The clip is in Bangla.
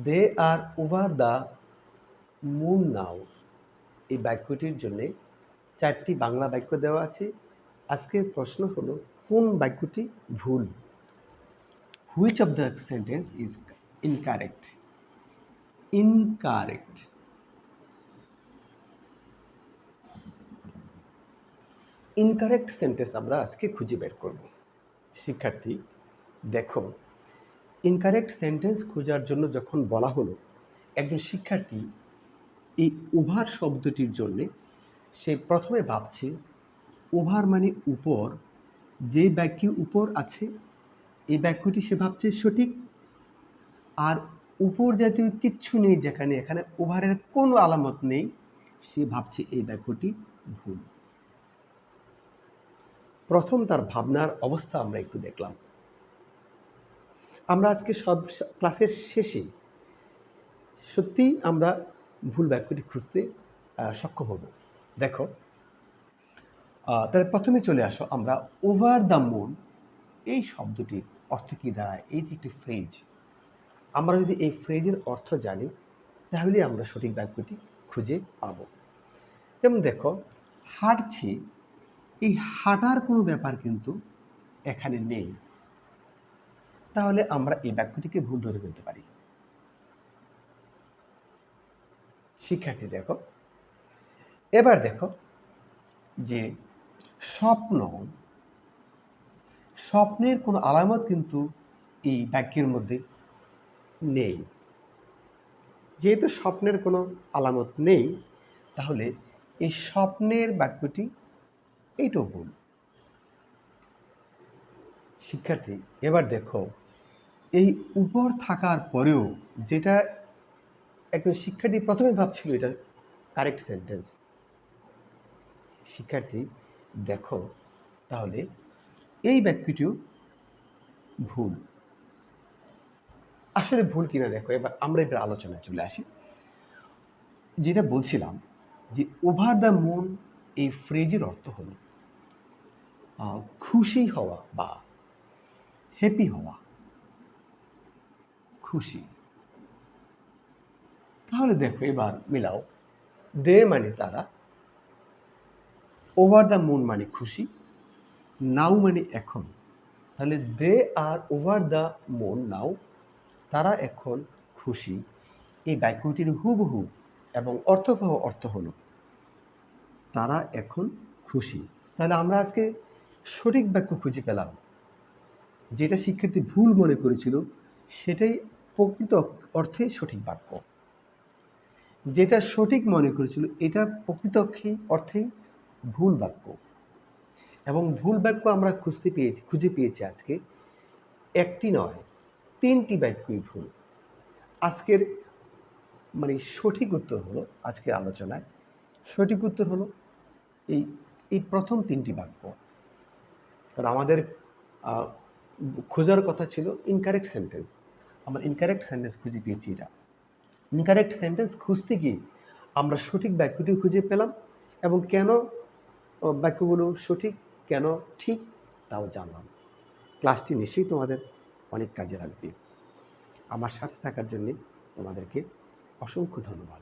They are over the moon now, এই বাক্যটির জন্য 4টি বাংলা বাক্য দেওয়া আছে। আজকের প্রশ্ন হলো কোন বাক্যটি ভুল? Which of the sentence is incorrect? Incorrect. Incorrect sentence আমরা আজকে খুঁজে বের করব। শিক্ষার্থী দেখো, ইনকারেক্ট সেন্টেন্স খোঁজার জন্য যখন বলা হলো, একজন শিক্ষার্থী এই ওভার শব্দটির জন্যে সে প্রথমে ভাবছে ওভার মানে উপর, যে বাক্যে উপর আছে এই বাক্যটি সে ভাবছে সঠিক, আর উপর জাতীয় কিচ্ছু নেই যেখানে, এখানে ওভারের কোনো আলামত নেই, সে ভাবছে এই বাক্যটি ভুল। প্রথম তার ভাবনার অবস্থা আমরা একটু দেখলাম। আমরা আজকে সব ক্লাসের শেষে সত্যিই আমরা ভুল বাক্যটি খুঁজতে সক্ষম হব। দেখো, তাহলে প্রথমে চলে আসো আমরা ওভার দ্য মুন এই শব্দটির অর্থ কী দাঁড়ায়। এইটি একটি ফ্রেজ। আমরা যদি এই ফ্রেজের অর্থ জানি তাহলে আমরা সঠিক বাক্যটি খুঁজে পাব। যেমন দেখো, হাঁটছি, এই হাঁটার কোনো ব্যাপার কিন্তু এখানে নেই, তাহলে আমরা এই বাক্যটিকে ভুল ধরে ফেলতে পারি। শিক্ষার্থী দেখো, এবার দেখো যে স্বপ্ন, স্বপ্নের কোনো আলামত কিন্তু এই বাক্যের মধ্যে নেই। যেহেতু স্বপ্নের কোনো আলামত নেই, তাহলে এই স্বপ্নের বাক্যটি এইটাও ভুল। শিক্ষার্থী এবার দেখো, এই উপর থাকার পরেও যেটা একজন শিক্ষার্থী প্রথমে ভাবছিল এটা কারেক্ট সেন্টেন্স। শিক্ষার্থী দেখো, তাহলে এই বাক্যটিও ভুল। আসলে ভুল কিনা দেখো, আমরা এবার আলোচনায় চলে আসি। যেটা বলছিলাম যে ওভার দ্য মুন এই ফ্রেজের অর্থ হলো খুশি হওয়া বা হ্যাপি হওয়া, খুশি। তাহলে দেখো এবার মিলাও, দে মানে তারা, ওভার দ্য মুন মানে খুশি, নাও মানে এখন। তাহলে দে আর ওভার দ্য মুন নাও, তারা এখন খুশি। এই বাক্যটির হুবহু এবং অর্থবহ অর্থ হলো তারা এখন খুশি। তাহলে আমরা আজকে সঠিক বাক্য খুঁজে পেলাম। যেটা শিক্ষার্থী ভুল মনে করেছিল সেটাই প্রকৃত অর্থে সঠিক বাক্য। যেটা সঠিক মনে করেছিল এটা প্রকৃত অর্থেই ভুল বাক্য। এবং ভুল বাক্য আমরা খুঁজে পেয়েছি আজকে একটি নয়, 3টি বাক্যই ভুল। আজকের মানে সঠিক উত্তর হলো, আজকের আলোচনায় সঠিক উত্তর হলো এই এই প্রথম 3টি বাক্য। কারণ আমাদের খোঁজার কথা ছিল ইনকারেক্ট সেন্টেন্স, আমরা ইনকারেক্ট সেন্টেন্স খুঁজে পেয়েছি। এটা ইনকারেক্ট সেন্টেন্স খুঁজতে গিয়ে আমরা সঠিক বাক্যটিও খুঁজে পেলাম, এবং কেন বাক্যগুলো সঠিক, কেন ঠিক, তাও জানলাম। ক্লাসটি নিশ্চয়ই তোমাদের অনেক কাজে লাগবে। আমার সাথে থাকার জন্যে তোমাদেরকে অসংখ্য ধন্যবাদ।